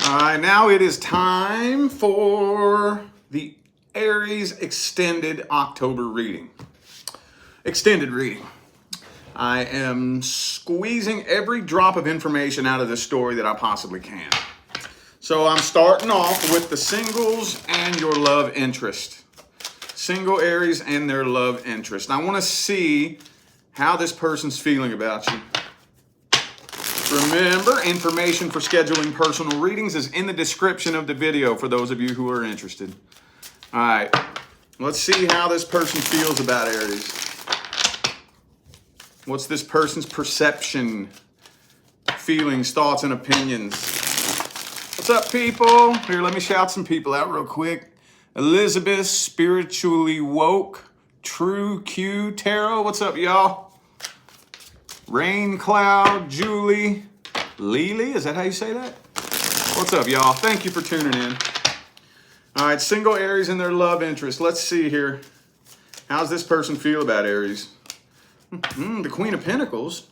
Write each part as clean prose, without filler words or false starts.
All right, now it is time for the Aries extended October reading. Extended reading. I am squeezing every drop of information out of this story that I possibly can. So I'm starting off with the singles and your love interest. Single Aries and their love interest. I want to see how this person's feeling about you. Remember, information for scheduling personal readings is in the description of the video for those of you who are interested. All right, let's see how this person feels about Aries. What's this person's perception, feelings, thoughts, and opinions? What's up, people? Here, let me shout some people out real quick. Elizabeth, Spiritually Woke, True Q, Tarot. What's up, y'all? Rain Cloud, Julie, Lily, is that how you say that? What's up, y'all? Thank you for tuning in. All right, single Aries and their love interest. Let's see here. How's this person feel about Aries? The Queen of Pentacles.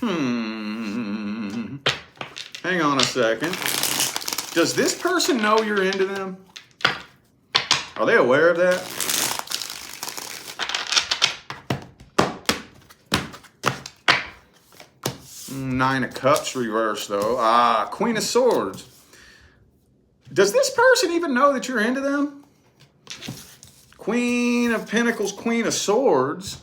Hang on a second. Does this person know you're into them? Are they aware of that? Nine of Cups reversed, though. Queen of Swords. Does this person even know that you're into them? Queen of Pentacles, Queen of Swords.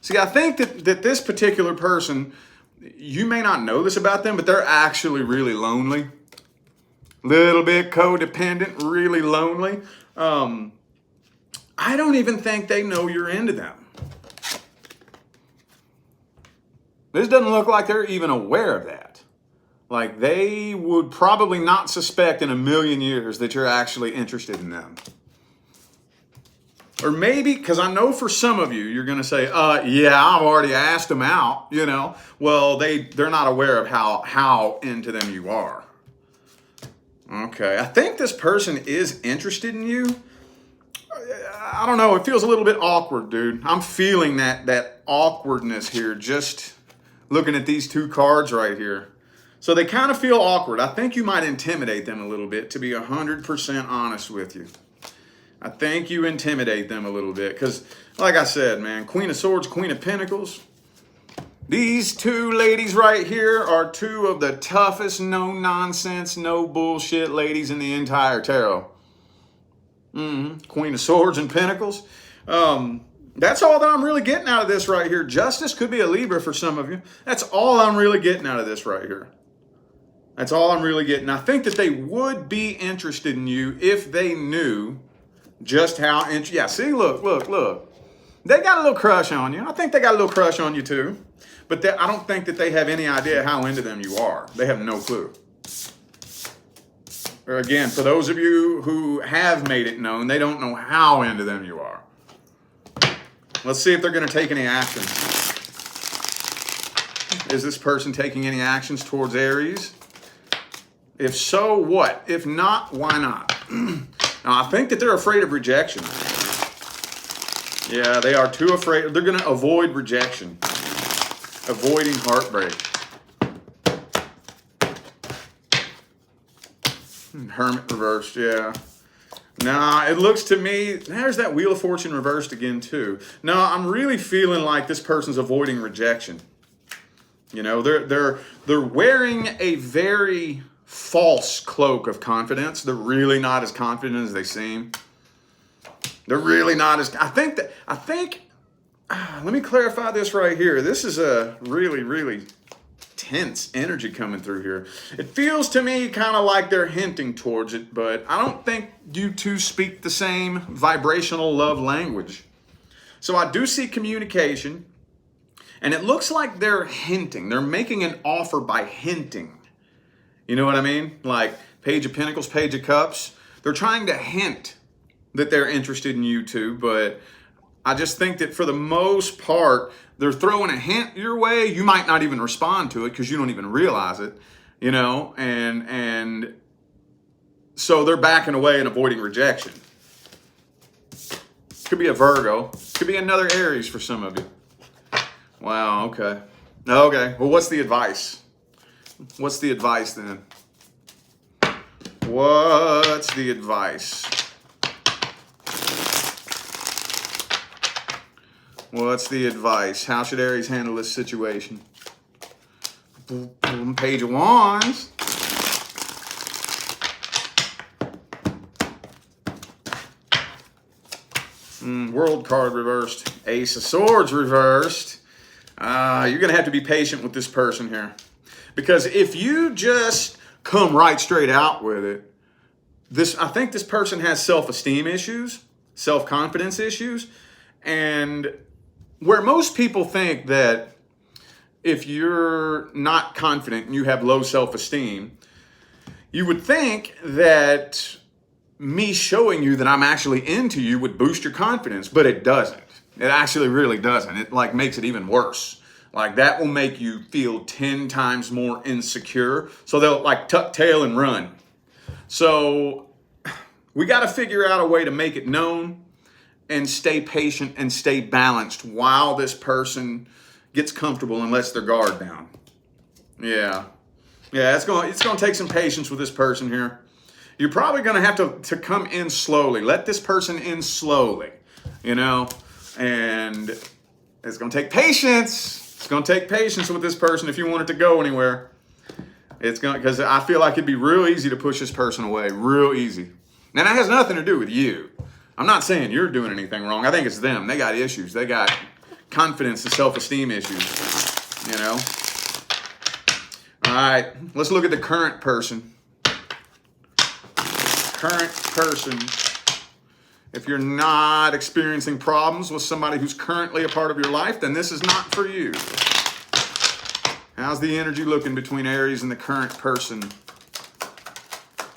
See, I think that this particular person, you may not know this about them, but they're actually really lonely. Little bit codependent, really lonely. I don't even think they know you're into them. This doesn't look like they're even aware of that. Like, they would probably not suspect in a million years that you're actually interested in them. Or maybe, because I know for some of you, you're going to say, yeah, I've already asked them out, you know. Well, they're not aware of how into them you are. Okay, I think this person is interested in you. I don't know, it feels a little bit awkward, dude. I'm feeling that awkwardness here, just looking at these two cards right here. So they kind of feel awkward. I think you might intimidate them a little bit, to be 100% honest with you. I think you intimidate them a little bit because, like I said, man, Queen of Swords, Queen of Pentacles. These two ladies right here are two of the toughest, no-nonsense, no bullshit ladies in the entire tarot. Queen of Swords and Pentacles. That's all that I'm really getting out of this right here. Justice could be a Libra for some of you. That's all I'm really getting out of this right here. That's all I'm really getting. I think that they would be interested in you if they knew just how yeah, see, look. They got a little crush on you. I think they got a little crush on you too. But I don't think that they have any idea how into them you are. They have no clue. Or again, for those of you who have made it known, they don't know how into them you are. Let's see if they're going to take any actions. Is this person taking any actions towards Aries? If so, what? If not, why not? Now, I think that they're afraid of rejection. Yeah, they are too afraid. They're going to avoid rejection. Avoiding heartbreak. Hermit reversed, yeah. Nah, it looks to me, there's that Wheel of Fortune reversed again too. No, I'm really feeling like this person's avoiding rejection. You know, they're wearing a very false cloak of confidence. They're really not as confident as they seem. They're really not as, let me clarify this right here. This is a really, really tense energy coming through here. It feels to me kind of like they're hinting towards it, but I don't think you two speak the same vibrational love language. So I do see communication, and it looks like they're hinting. They're making an offer by hinting. You know what I mean? Like Page of Pentacles, Page of Cups. They're trying to hint that they're interested in you two, but I just think that for the most part, they're throwing a hint your way. You might not even respond to it because you don't even realize it, you know, and so they're backing away and avoiding rejection. Could be a Virgo. Could be another Aries for some of you. Wow, okay. Okay, well, what's the advice? What's the advice then? What's the advice? What's the advice? How should Aries handle this situation? Page of Wands. World card reversed. Ace of Swords reversed. You're going to have to be patient with this person here. Because if you just come right straight out with it, I think this person has self-esteem issues, self-confidence issues, and where most people think that if you're not confident and you have low self-esteem, you would think that me showing you that I'm actually into you would boost your confidence, but it doesn't. It actually really doesn't. It like makes it even worse. Like that will make you feel 10 times more insecure. So they'll like tuck tail and run. So we got to figure out a way to make it known and stay patient and stay balanced while this person gets comfortable and lets their guard down. Yeah, it's going to take some patience with this person here. You're probably going to have to come in slowly. Let this person in slowly, and it's going to take patience. It's going to take patience with this person if you want it to go anywhere. Because I feel like it'd be real easy to push this person away, real easy. And that has nothing to do with you. I'm not saying you're doing anything wrong. I think it's them. They got issues. They got confidence and self-esteem issues, All right, let's look at the current person. Current person. If you're not experiencing problems with somebody who's currently a part of your life, then this is not for you. How's the energy looking between Aries and the current person?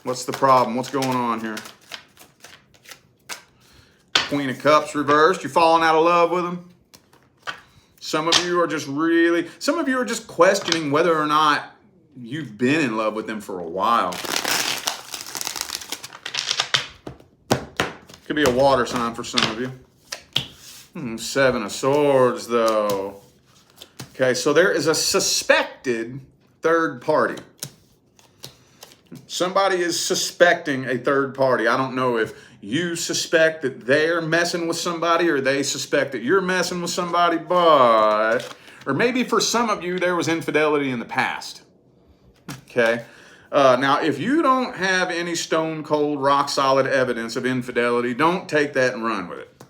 What's the problem? What's going on here? Queen of Cups reversed. You're falling out of love with them. Some of you are just questioning whether or not you've been in love with them for a while. Could be a water sign for some of you. 7 of Swords, though. Okay, so there is a suspected third party. Somebody is suspecting a third party. I don't know if you suspect that they're messing with somebody or they suspect that you're messing with somebody, or maybe for some of you, there was infidelity in the past. Okay. Now, if you don't have any stone cold, rock solid evidence of infidelity, don't take that and run with it.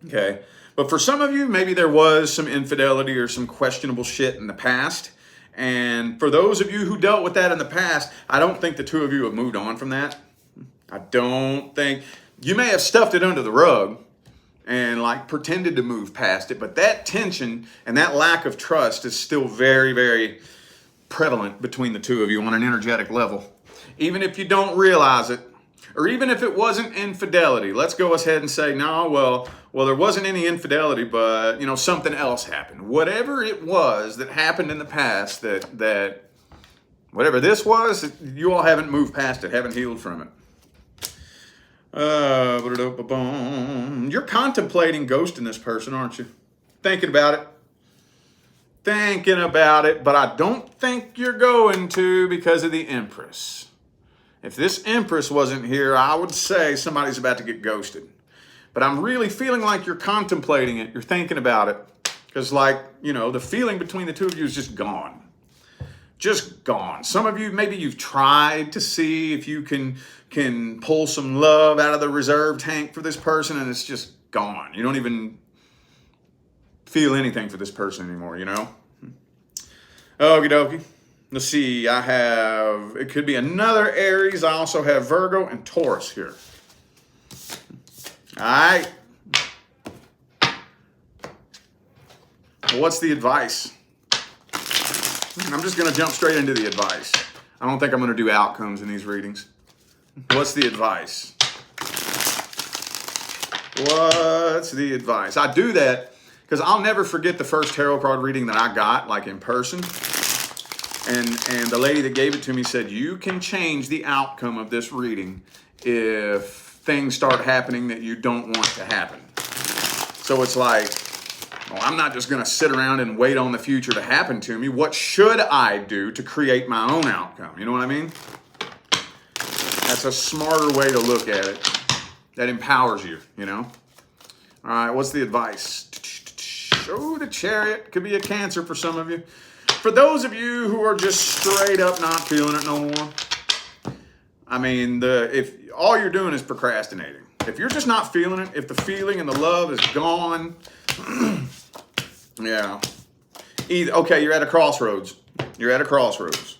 Okay. But for some of you, maybe there was some infidelity or some questionable shit in the past. And for those of you who dealt with that in the past, I don't think the two of you have moved on from that. I don't think. You may have stuffed it under the rug and like pretended to move past it, but that tension and that lack of trust is still very, very prevalent between the two of you on an energetic level. Even if you don't realize it, or even if it wasn't infidelity, let's go ahead and say, no, well, there wasn't any infidelity, but something else happened. Whatever it was that happened in the past, that whatever this was, you all haven't moved past it, haven't healed from it. You're contemplating ghosting this person, aren't you? Thinking about it, but I don't think you're going to because of the Empress. If this Empress wasn't here, I would say somebody's about to get ghosted. But I'm really feeling like you're contemplating it. You're thinking about it. Because the feeling between the two of you is just gone. Just gone. Some of you, maybe you've tried to see if you can pull some love out of the reserve tank for this person, and it's just gone. You don't even feel anything for this person anymore, Okie dokie. Let's see, it could be another Aries. I also have Virgo and Taurus here. All right. What's the advice? I'm just going to jump straight into the advice. I don't think I'm going to do outcomes in these readings. What's the advice? What's the advice? I do that because I'll never forget the first tarot card reading that I got, like in person. And the lady that gave it to me said, you can change the outcome of this reading if things start happening that you don't want to happen. So it's like, well, I'm not just going to sit around and wait on the future to happen to me. What should I do to create my own outcome? You know what I mean? That's a smarter way to look at it. That empowers you, you know? All right, what's the advice? Oh, the Chariot. Could be a Cancer for some of you. For those of you who are just straight up not feeling it no more, I mean, if all you're doing is procrastinating. If you're just not feeling it, if the feeling and the love is gone, yeah. Okay, you're at a crossroads. You're at a crossroads.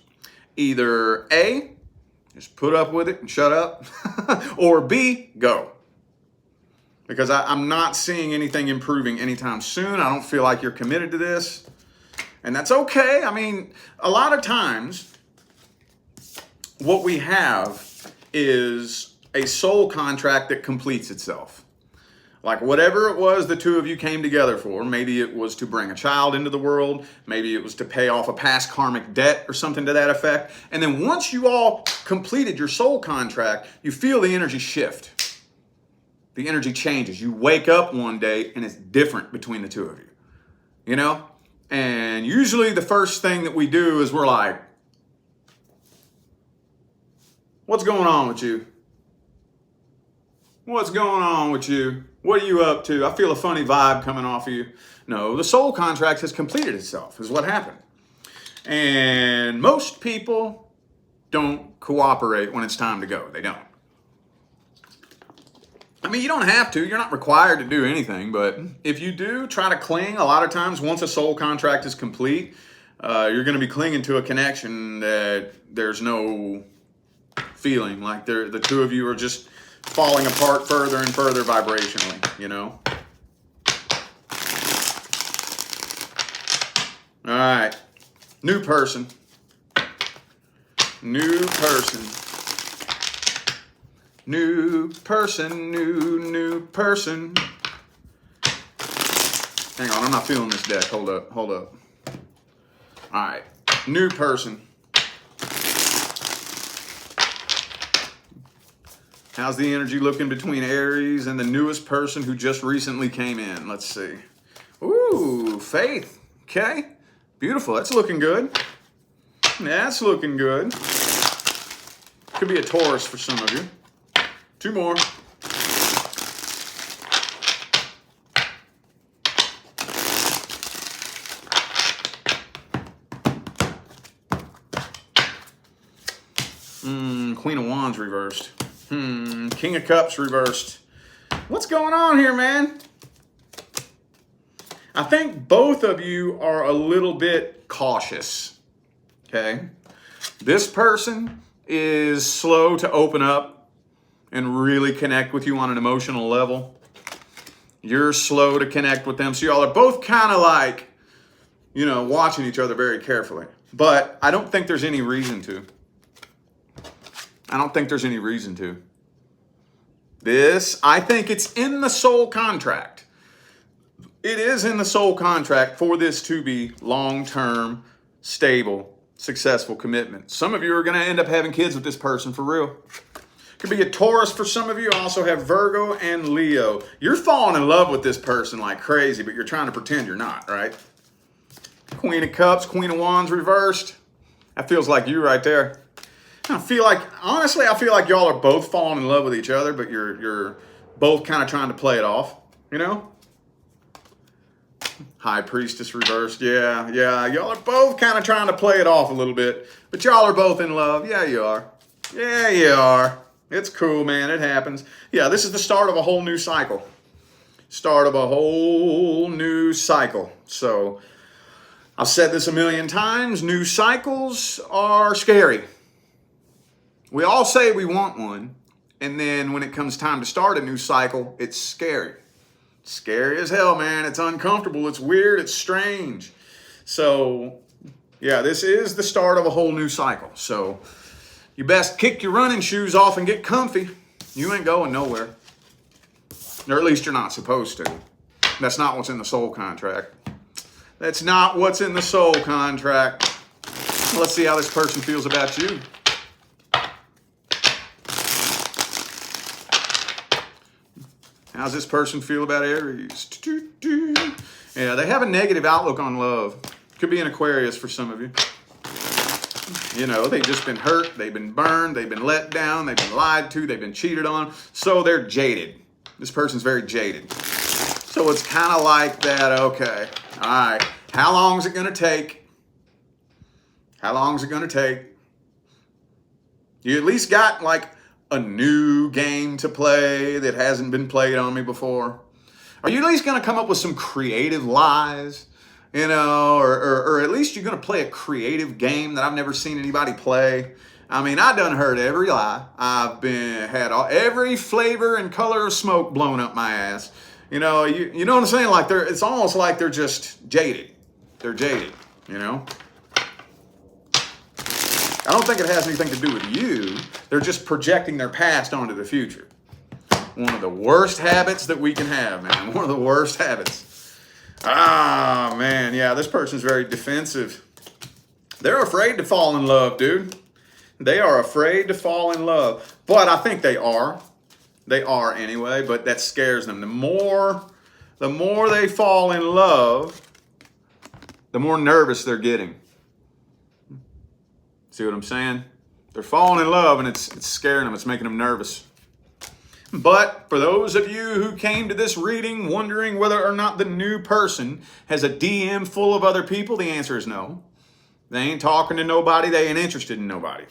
Either A, just put up with it and shut up, or B, go. Because I'm not seeing anything improving anytime soon. I don't feel like you're committed to this. And that's okay. I mean, a lot of times, what we have is a soul contract that completes itself. Like whatever it was the two of you came together for, maybe it was to bring a child into the world, maybe it was to pay off a past karmic debt or something to that effect. And then once you all completed your soul contract, you feel the energy shift. The energy changes. You wake up one day and it's different between the two of you. You know? And usually the first thing that we do is we're like, what's going on with you? What's going on with you? What are you up to? I feel a funny vibe coming off of you. No, the soul contract has completed itself, is what happened. And most people don't cooperate when it's time to go. They don't. I mean, you don't have to. You're not required to do anything. But if you do try to cling, a lot of times once a soul contract is complete, you're going to be clinging to a connection that there's no feeling. Like the two of you are just falling apart further and further vibrationally, you know? All right. New person. New person. New person. New person. Hang on, I'm not feeling this deck. Hold up. All right. New person. How's the energy looking between Aries and the newest person who just recently came in? Let's see. Ooh, Faith. Okay. Beautiful. That's looking good. That's looking good. Could be a Taurus for some of you. Two more. Queen of Wands reversed. King of Cups reversed. What's going on here, man? I think both of you are a little bit cautious. Okay? This person is slow to open up and really connect with you on an emotional level. You're slow to connect with them. So y'all are both kind of like, you know, watching each other very carefully. But I don't think there's any reason to. I think it's in the soul contract. It is in the soul contract for this to be long-term, stable, successful commitment. Some of you are going to end up having kids with this person for real. Could be a Taurus for some of you. Also have Virgo and Leo. You're falling in love with this person like crazy, but you're trying to pretend you're not, right? Queen of Cups, Queen of Wands reversed. That feels like you right there. Honestly, I feel like y'all are both falling in love with each other, but you're both kind of trying to play it off, you know? High Priestess reversed. Yeah. Y'all are both kind of trying to play it off a little bit, but y'all are both in love. Yeah, you are. It's cool, man. It happens. Yeah, this is the start of a whole new cycle. So, I've said this a million times. New cycles are scary. We all say we want one, and then when it comes time to start a new cycle, it's scary. It's scary as hell, man. It's uncomfortable. It's weird. It's strange. So, yeah, this is the start of a whole new cycle. So, you best kick your running shoes off and get comfy. You ain't going nowhere. Or at least you're not supposed to. That's not what's in the soul contract. Let's see how this person feels about you. How's this person feel about Aries? Yeah, they have a negative outlook on love. Could be an Aquarius for some of you. You know, they've just been hurt, they've been burned, they've been let down, they've been lied to, they've been cheated on. So they're jaded. This person's very jaded. So it's kind of like that, okay, all right, how long is it going to take? How long is it going to take? You at least got like a new game to play that hasn't been played on me before? Are you at least going to come up with some creative lies? You know, or at least you're going to play a creative game that I've never seen anybody play. I mean, I done heard every lie. I've had every flavor and color of smoke blown up my ass. You know, you know what I'm saying? Like it's almost like they're just jaded. They're jaded, you know? I don't think it has anything to do with you. They're just projecting their past onto the future. One of the worst habits that we can have, man. One of the worst habits. Ah, man, yeah, this person's very defensive. They're afraid to fall in love, dude. They are afraid to fall in love. But I think they are. They are anyway, but that scares them. The more they fall in love, the more nervous they're getting. See what I'm saying? They're falling in love and it's scaring them. It's making them nervous. But for those of you who came to this reading wondering whether or not the new person has a DM full of other people, the answer is no. They ain't talking to nobody. They ain't interested in nobody.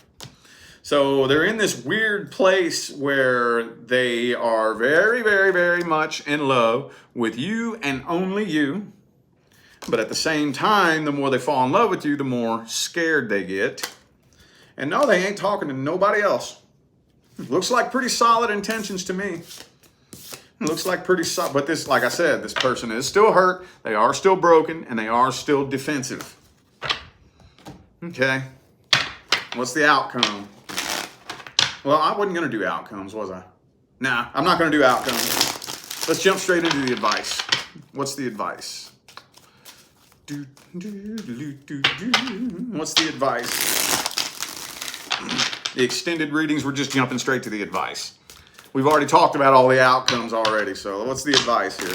So they're in this weird place where they are very, very, very much in love with you and only you. But at the same time, the more they fall in love with you, the more scared they get. And no, they ain't talking to nobody else. Looks like pretty solid intentions to me. Looks like pretty solid. But this, like I said, this person is still hurt. They are still broken. And they are still defensive. Okay. What's the outcome? Well, I wasn't going to do outcomes, was I? Nah, I'm not going to do outcomes. Let's jump straight into the advice. What's the advice? What's the advice? The extended readings, we're just jumping straight to the advice. We've already talked about all the outcomes already, so what's the advice here?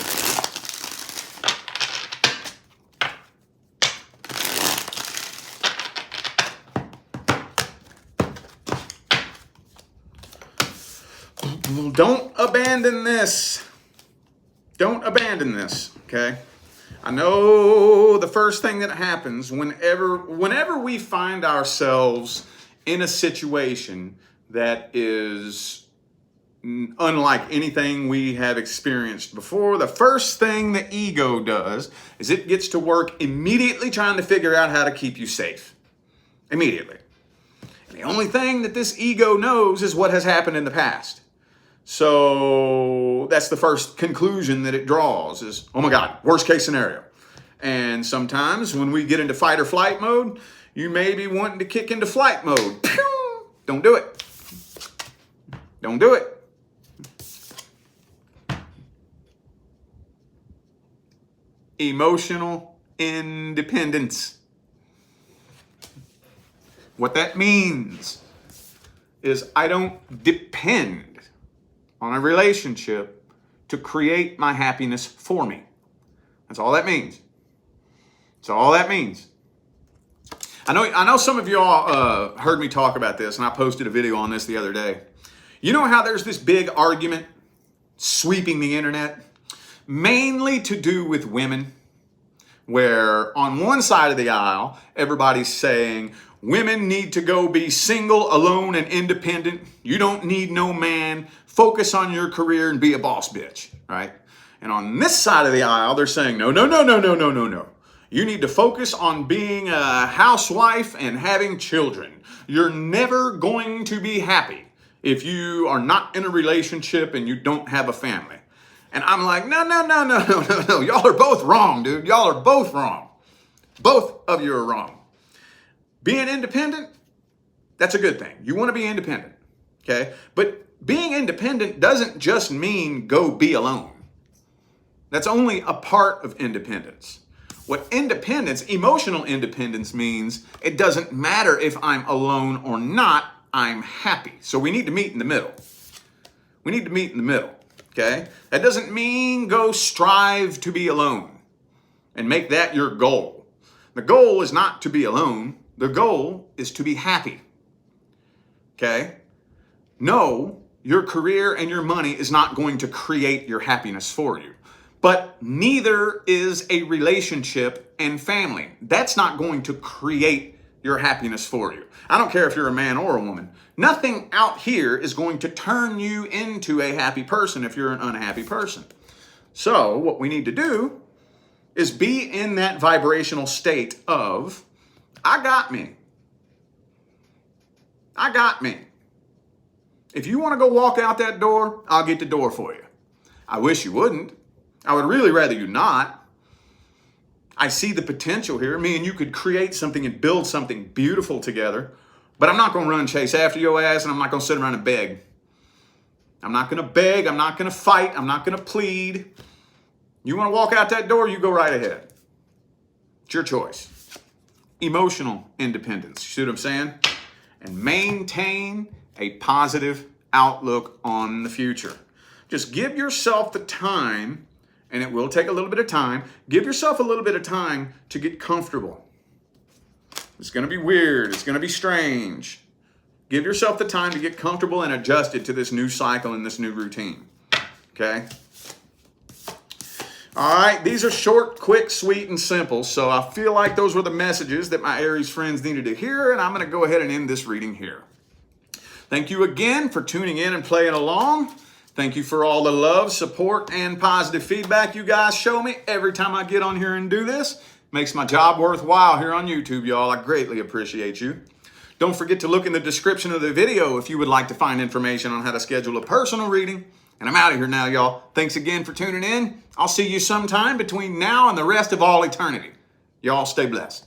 Don't abandon this. Don't abandon this, okay? I know the first thing that happens whenever we find ourselves in a situation that is unlike anything we have experienced before, the first thing the ego does is it gets to work immediately trying to figure out how to keep you safe. Immediately. And the only thing that this ego knows is what has happened in the past. So that's the first conclusion that it draws is, oh my God, worst case scenario. And sometimes when we get into fight or flight mode, you may be wanting to kick into flight mode. Pew! Don't do it. Don't do it. Emotional independence. What that means is I don't depend on a relationship to create my happiness for me. That's all that means. That's all that means. I know some of y'all heard me talk about this, and I posted a video on this the other day. You know how there's this big argument sweeping the internet, mainly to do with women, where on one side of the aisle, everybody's saying, women need to go be single, alone, and independent. You don't need no man. Focus on your career and be a boss bitch, right? And on this side of the aisle, they're saying, no, no, no, no, no, no, no, no. You need to focus on being a housewife and having children. You're never going to be happy if you are not in a relationship and you don't have a family. And I'm like, no, no, no, no, no, no, no. Y'all are both wrong, dude. Y'all are both wrong. Both of you are wrong. Being independent, that's a good thing. You want to be independent, okay? But being independent doesn't just mean go be alone. That's only a part of independence. What independence, emotional independence means, it doesn't matter if I'm alone or not, I'm happy. So we need to meet in the middle. We need to meet in the middle, okay? That doesn't mean go strive to be alone and make that your goal. The goal is not to be alone. The goal is to be happy. Okay? No, your career and your money is not going to create your happiness for you. But neither is a relationship and family. That's not going to create your happiness for you. I don't care if you're a man or a woman. Nothing out here is going to turn you into a happy person if you're an unhappy person. So what we need to do is be in that vibrational state of, I got me. I got me. If you want to go walk out that door, I'll get the door for you. I wish you wouldn't. I would really rather you not. I see the potential here. Me and you could create something and build something beautiful together, but I'm not going to run and chase after your ass, and I'm not going to sit around and beg. I'm not going to beg. I'm not going to fight. I'm not going to plead. You want to walk out that door, you go right ahead. It's your choice. Emotional independence. You see what I'm saying? And maintain a positive outlook on the future. Just give yourself the time, and it will take a little bit of time. Give yourself a little bit of time to get comfortable. It's going to be weird. It's going to be strange. Give yourself the time to get comfortable and adjusted to this new cycle and this new routine. Okay? All right, these are short, quick, sweet, and simple. So I feel like those were the messages that my Aries friends needed to hear, and I'm going to go ahead and end this reading here. Thank you again for tuning in and playing along. Thank you for all the love, support, and positive feedback you guys show me every time I get on here and do this. Makes my job worthwhile here on YouTube, y'all. I greatly appreciate you. Don't forget to look in the description of the video if you would like to find information on how to schedule a personal reading. And I'm out of here now, y'all. Thanks again for tuning in. I'll see you sometime between now and the rest of all eternity. Y'all stay blessed.